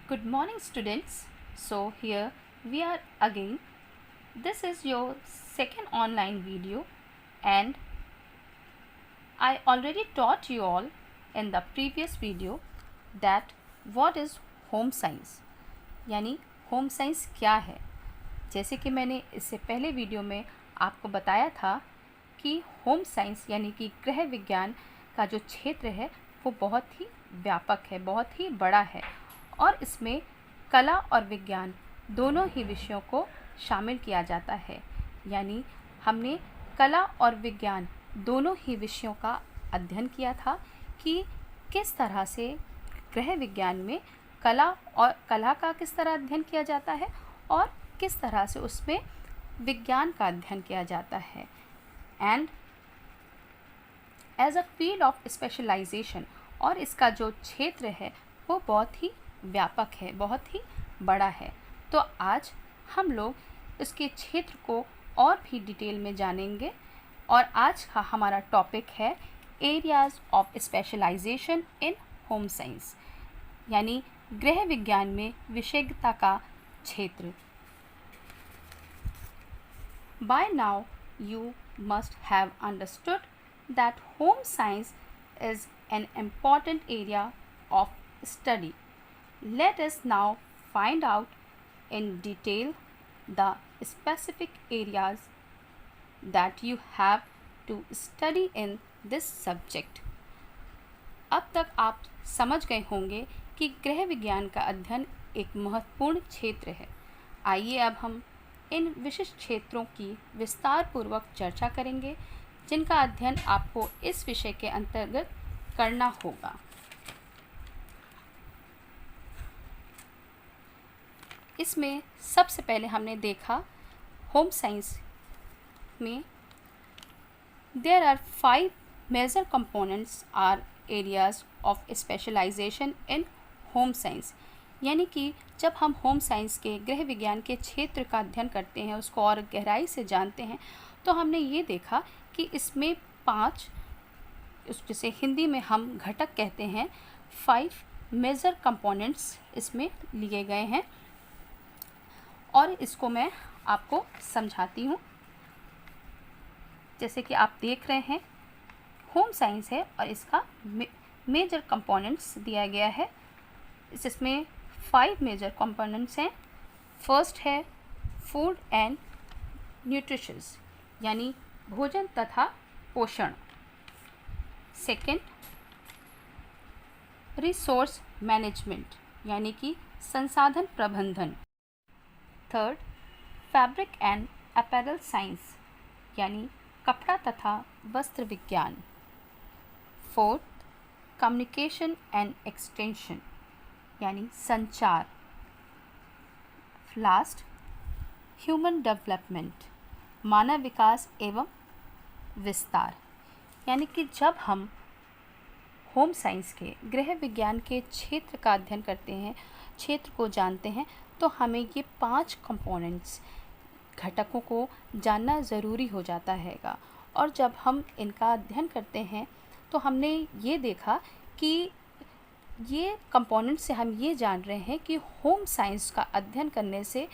Good morning, students. So, here we are again. This is your second online video, and I already taught you all in the previous video that what is home science, यानी home science क्या है। जैसे कि मैंने इससे पहले video में आपको बताया था कि होम साइंस यानी कि गृह विज्ञान का जो क्षेत्र है वो बहुत ही व्यापक है, बहुत ही बड़ा है और इसमें कला और विज्ञान दोनों ही विषयों को शामिल किया जाता है। यानी हमने कला और विज्ञान दोनों ही विषयों का अध्ययन किया था कि किस तरह से गृह विज्ञान में कला का किस तरह अध्ययन किया जाता है और किस तरह से उसमें विज्ञान का अध्ययन किया जाता है। And as a field of specialisation, और इसका जो क्षेत्र है वो बहुत ही व्यापक है, बहुत ही बड़ा है। तो आज हम लोग इसके क्षेत्र को और भी डिटेल में जानेंगे और आज का हमारा टॉपिक है areas of specialisation in home science, यानी गृह विज्ञान में विशेषज्ञता का क्षेत्र। By now you must have understood that home science is an important area of study. Let us now find out in detail the specific areas that you have to study in this subject. अब तक आप समझ गए होंगे कि गृह विज्ञान का अध्ययन एक महत्वपूर्ण क्षेत्र है। आइए अब हम इन विशिष्ट क्षेत्रों की विस्तार पूर्वक चर्चा करेंगे जिनका अध्ययन आपको इस विषय के अंतर्गत करना होगा। इसमें सबसे पहले हमने देखा होम साइंस में there are 5 major components or areas of specialisation in home science, यानी कि जब हम होम साइंस के गृह विज्ञान के क्षेत्र का अध्ययन करते हैं, उसको और गहराई से जानते हैं, तो हमने ये देखा कि इसमें 5, जिसे हिंदी में हम घटक कहते हैं, 5 मेजर कंपोनेंट्स इसमें लिए गए हैं और इसको मैं आपको समझाती हूँ। जैसे कि आप देख रहे हैं होम साइंस है और इसका मेजर कंपोनेंट्स दिया गया है। इसमें 5 मेजर कंपोनेंट्स हैं। फर्स्ट है फूड एंड न्यूट्रिशंस, यानी भोजन तथा पोषण। सेकंड रिसोर्स मैनेजमेंट, यानी कि संसाधन प्रबंधन। Third fabric and apparel science, यानी कपड़ा तथा वस्त्र विज्ञान। फोर्थ कम्युनिकेशन एंड एक्सटेंशन, यानी संचार। लास्ट ह्यूमन डेवलपमेंट, मानव विकास एवं विस्तार। यानी कि जब हम होम साइंस के गृह विज्ञान के क्षेत्र का अध्ययन करते हैं, क्षेत्र को जानते हैं, तो हमें ये 5 कंपोनेंट्स घटकों को जानना ज़रूरी हो जाता हैगा। और जब हम इनका अध्ययन करते हैं तो हमने ये देखा कि ये कंपोनेंट से हम ये जान रहे हैं कि होम साइंस का अध्ययन करने से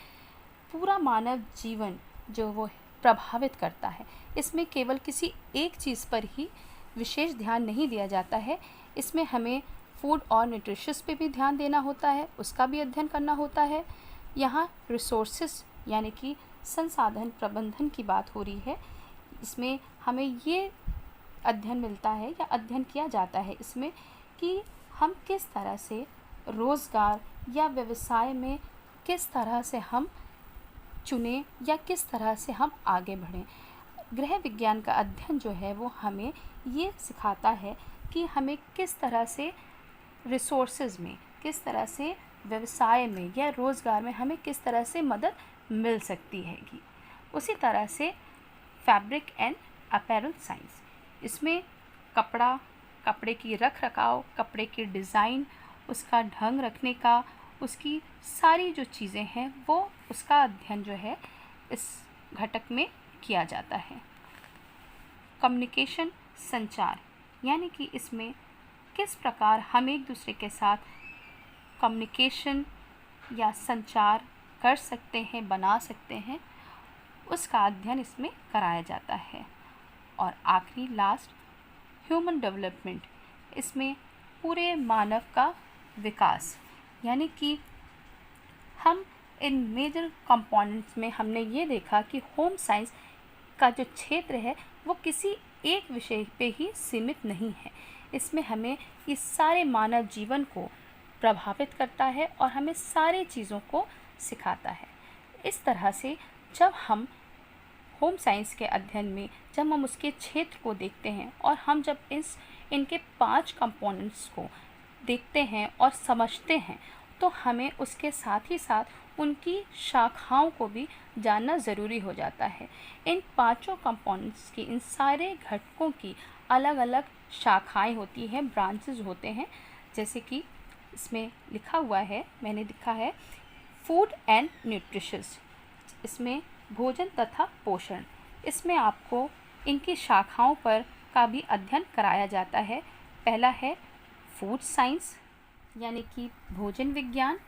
पूरा मानव जीवन जो वो प्रभावित करता है। इसमें केवल किसी एक चीज़ पर ही विशेष ध्यान नहीं दिया जाता है, इसमें हमें फूड और न्यूट्रिशंस पे भी ध्यान देना होता है, उसका भी अध्ययन करना होता है। यहाँ रिसोर्सेस यानी कि संसाधन प्रबंधन की बात हो रही है, इसमें हमें ये अध्ययन मिलता है या अध्ययन किया जाता है इसमें कि हम किस तरह से रोज़गार या व्यवसाय में किस तरह से हम चुनें या किस तरह से हम आगे बढ़ें। गृह विज्ञान का अध्ययन जो है वो हमें ये सिखाता है कि हमें किस तरह से रिसोर्सेज में, किस तरह से व्यवसाय में या रोज़गार में हमें किस तरह से मदद मिल सकती हैगी। उसी तरह से फैब्रिक एंड अपैरल साइंस, इसमें कपड़े की रख रखाव, कपड़े की डिज़ाइन, उसका ढंग रखने का, उसकी सारी जो चीज़ें हैं वो उसका अध्ययन जो है इस घटक में किया जाता है। कम्युनिकेशन संचार, यानी कि इसमें किस प्रकार हम एक दूसरे के साथ कम्युनिकेशन या संचार कर सकते हैं, बना सकते हैं, उसका अध्ययन इसमें कराया जाता है। और आखिरी लास्ट ह्यूमन डेवलपमेंट, इसमें पूरे मानव का विकास, यानी कि हम इन मेजर कंपोनेंट्स में हमने ये देखा कि होम साइंस का जो क्षेत्र है वो किसी एक विषय पे ही सीमित नहीं है। इसमें हमें इस सारे मानव जीवन को प्रभावित करता है और हमें सारी चीज़ों को सिखाता है। इस तरह से जब हम होम साइंस के अध्ययन में जब हम उसके क्षेत्र को देखते हैं और हम जब इनके 5 कंपोनेंट्स को देखते हैं और समझते हैं, तो हमें उसके साथ ही साथ उनकी शाखाओं को भी जानना ज़रूरी हो जाता है। इन पांचों कंपोनेंट्स की, इन सारे घटकों की अलग अलग शाखाएं होती हैं, ब्रांचेस होते हैं। जैसे कि इसमें लिखा हुआ है, मैंने लिखा है फूड एंड न्यूट्रिशंस, इसमें भोजन तथा पोषण। इसमें आपको इनकी शाखाओं पर का भी अध्ययन कराया जाता है। पहला है फूड साइंस, यानी कि भोजन विज्ञान।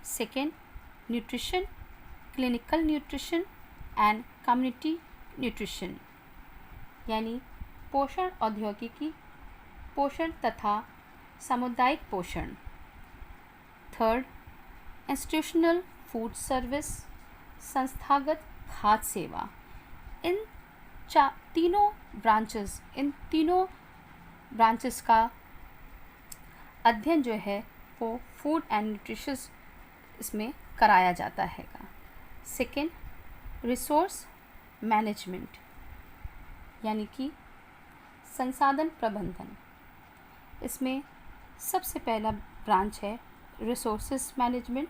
Second, nutrition, clinical nutrition and community nutrition, यानी पोषण औद्योगिकी पोषण तथा सामुदायिक पोषण। थर्ड, इंस्टीट्यूशनल फूड सर्विस, संस्थागत खाद्य सेवा। इन तीनों ब्रांचेस का अध्ययन जो है वो फूड एंड न्यूट्रिशन इसमें कराया जाता है। सेकेंड, रिसोर्स मैनेजमेंट, यानी कि संसाधन प्रबंधन। इसमें सबसे पहला ब्रांच है रिसोर्सेज मैनेजमेंट,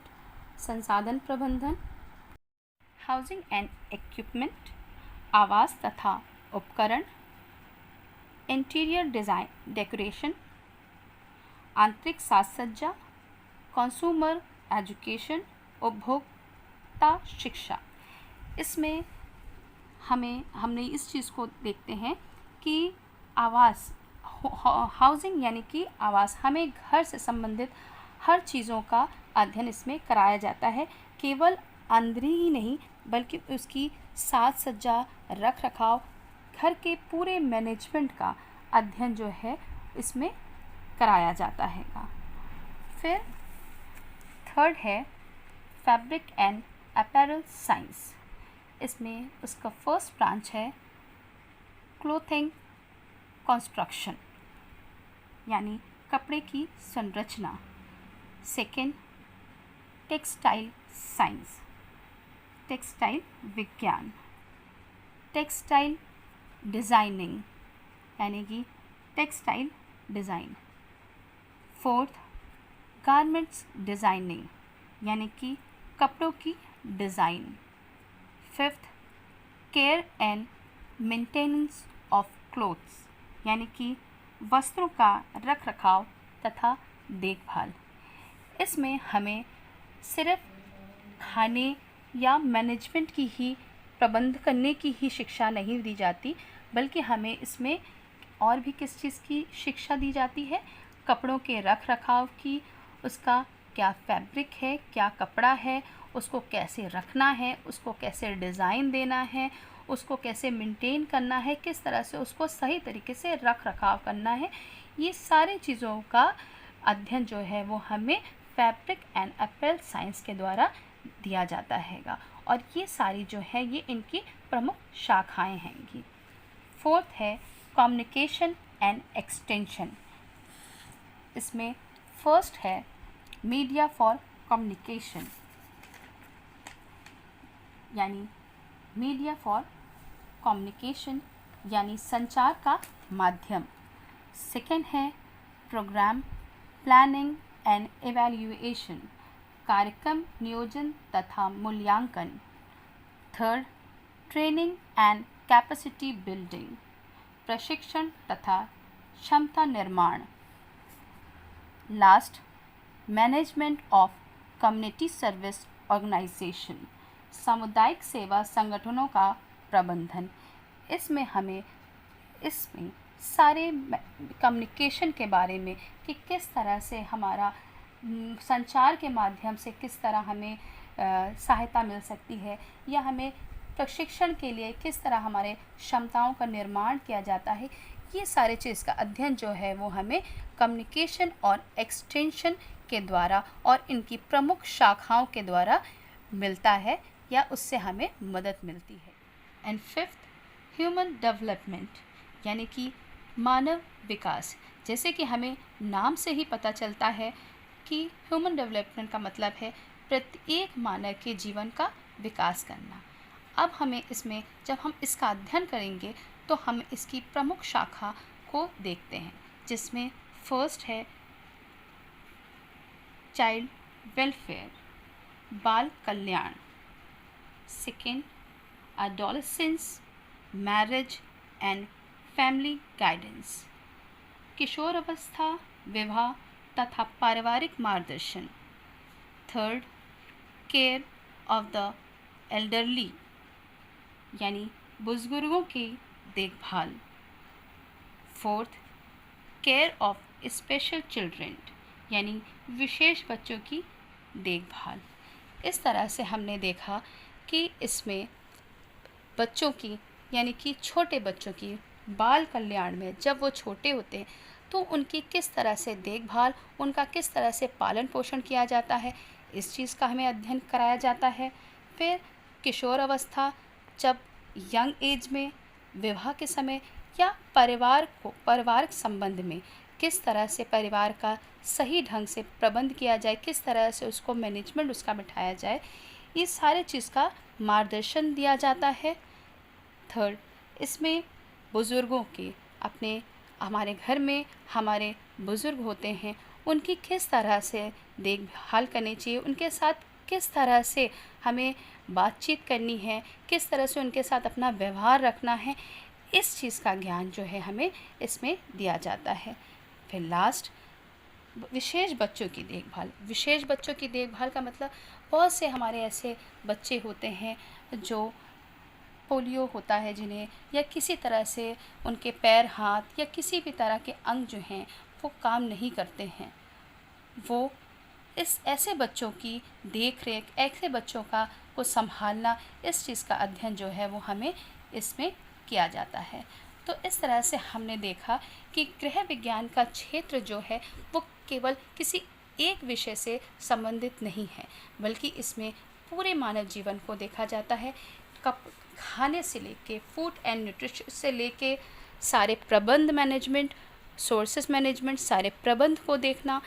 संसाधन प्रबंधन। हाउसिंग एंड इक्विपमेंट, आवास तथा उपकरण। इंटीरियर डिज़ाइन डेकोरेशन, आंतरिक साज सज्जा। कंज्यूमर एजुकेशन, उपभोक्ता शिक्षा। इसमें हमने इस चीज़ को देखते हैं कि आवास, हाउसिंग यानी कि आवास, हमें घर से संबंधित हर चीज़ों का अध्ययन इसमें कराया जाता है। केवल अंदरी ही नहीं बल्कि उसकी साज सज्जा, रख रखाव, घर के पूरे मैनेजमेंट का अध्ययन जो है इसमें कराया जाता है। फिर थर्ड है फैब्रिक एंड अपैरल साइंस। इसमें उसका फर्स्ट ब्रांच है क्लोथिंग कंस्ट्रक्शन, यानी कपड़े की संरचना। सेकेंड, टेक्सटाइल साइंस, टेक्सटाइल विज्ञान। टेक्सटाइल डिज़ाइनिंग, यानी कि textile design. Fourth, garments designing, यानी कि कपड़ों की design. Fifth, care and maintenance of clothes, यानी कि वस्त्रों का रख रखाव तथा देखभाल। इसमें हमें सिर्फ खाने या मैनेजमेंट की ही, प्रबंध करने की ही शिक्षा नहीं दी जाती, बल्कि हमें इसमें और भी किस चीज़ की शिक्षा दी जाती है, कपड़ों के रख रखाव की, उसका क्या फैब्रिक है, क्या कपड़ा है, उसको कैसे रखना है, उसको कैसे डिज़ाइन देना है, उसको कैसे मेंटेन करना है, किस तरह से उसको सही तरीके से रख रखाव करना है। ये सारी चीज़ों का अध्ययन जो है वो हमें फैब्रिक एंड अपैरल साइंस के द्वारा दिया जाता हैगा। और ये सारी जो है ये इनकी प्रमुख शाखाएं हैंगी। फोर्थ है कम्युनिकेशन एंड एक्सटेंशन। इसमें फर्स्ट है मीडिया फॉर कम्युनिकेशन, यानी मीडिया फॉर कम्युनिकेशन यानी संचार का माध्यम। सेकेंड है प्रोग्राम प्लानिंग एंड एवैल्यूएशन, कार्यक्रम नियोजन तथा मूल्यांकन। Third, training and capacity building, प्रशिक्षण तथा क्षमता निर्माण। Last, management of community service organisation, सामुदायिक सेवा संगठनों का प्रबंधन। इसमें सारे कम्युनिकेशन के बारे में कि किस तरह से हमारा संचार के माध्यम से किस तरह हमें सहायता मिल सकती है, या हमें प्रशिक्षण के लिए किस तरह हमारे क्षमताओं का निर्माण किया जाता है। ये सारे चीज़ का अध्ययन जो है वो हमें कम्युनिकेशन और एक्सटेंशन के द्वारा और इनकी प्रमुख शाखाओं के द्वारा मिलता है, या उससे हमें मदद मिलती है। एंड फिफ्थ, ह्यूमन डेवलपमेंट, यानी कि मानव विकास। जैसे कि हमें नाम से ही पता चलता है कि ह्यूमन डेवलपमेंट का मतलब है प्रत्येक मानव के जीवन का विकास करना। अब हमें इसमें जब हम इसका अध्ययन करेंगे तो हम इसकी प्रमुख शाखा को देखते हैं, जिसमें फर्स्ट है चाइल्ड वेलफेयर, बाल कल्याण। Second, adolescence, marriage and family guidance, किशोर अवस्था, विवाह तथा पारिवारिक मार्गदर्शन। Third, care of the elderly, यानी बुजुर्गों की देखभाल। Fourth, care of special children, यानी विशेष बच्चों की देखभाल। इस तरह से हमने देखा कि इसमें बच्चों की, यानी कि छोटे बच्चों की बाल कल्याण में जब वो छोटे होते हैं तो उनकी किस तरह से देखभाल, उनका किस तरह से पालन पोषण किया जाता है, इस चीज़ का हमें अध्ययन कराया जाता है। फिर किशोर अवस्था, जब यंग एज में, विवाह के समय, या पारिवारिक संबंध में किस तरह से परिवार का सही ढंग से प्रबंध किया जाए, किस तरह से उसको मैनेजमेंट उसका बिठाया जाए, ये सारे चीज़ का मार्गदर्शन दिया जाता है। थर्ड, इसमें बुज़ुर्गों की, हमारे घर में हमारे बुज़ुर्ग होते हैं, उनकी किस तरह से देखभाल करनी चाहिए, उनके साथ किस तरह से हमें बातचीत करनी है, किस तरह से उनके साथ अपना व्यवहार रखना है, इस चीज़ का ज्ञान जो है हमें इसमें दिया जाता है। फिर लास्ट, विशेष बच्चों की देखभाल। विशेष बच्चों की देखभाल का मतलब बहुत से हमारे ऐसे बच्चे होते हैं जो पोलियो होता है जिन्हें, या किसी तरह से उनके पैर, हाथ या किसी भी तरह के अंग जो हैं वो काम नहीं करते हैं। वो इस ऐसे बच्चों की देख रेख, ऐसे बच्चों को संभालना, इस चीज़ का अध्ययन जो है वो हमें इसमें किया जाता है। तो इस तरह से हमने देखा कि गृह विज्ञान का क्षेत्र जो है वो केवल किसी एक विषय से संबंधित नहीं है, बल्कि इसमें पूरे मानव जीवन को देखा जाता है। खाने से लेके, फूड एंड न्यूट्रिशन से लेके, सारे प्रबंध मैनेजमेंट, सोर्सेस मैनेजमेंट, सारे प्रबंध को देखना,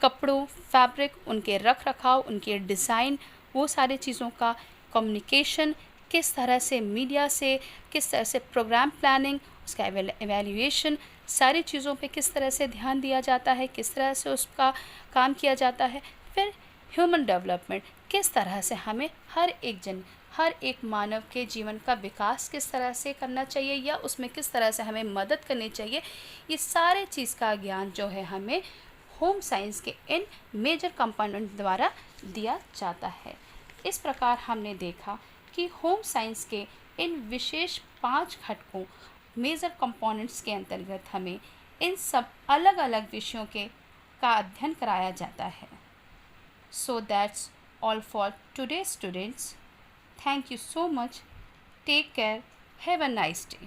कपड़ों, फैब्रिक, उनके रख रखाव, उनके डिज़ाइन, वो सारे चीज़ों का कम्युनिकेशन, किस तरह से मीडिया से, किस तरह से प्रोग्राम प्लानिंग, उसका एवेल्यूएशन, सारी चीज़ों पे किस तरह से ध्यान दिया जाता है, किस तरह से उसका काम किया जाता है। फिर ह्यूमन डेवलपमेंट, किस तरह से हमें हर एक मानव के जीवन का विकास किस तरह से करना चाहिए, या उसमें किस तरह से हमें मदद करनी चाहिए, ये सारे चीज़ का ज्ञान जो है हमें होम साइंस के इन मेजर कंपोनेंट द्वारा दिया जाता है। इस प्रकार हमने देखा कि होम साइंस के इन विशेष 5 घटकों, मेजर कंपोनेंट्स के अंतर्गत हमें इन सब अलग अलग विषयों का अध्ययन कराया जाता है। So that's all for today students. Thank you so much. Take care. Have a nice day.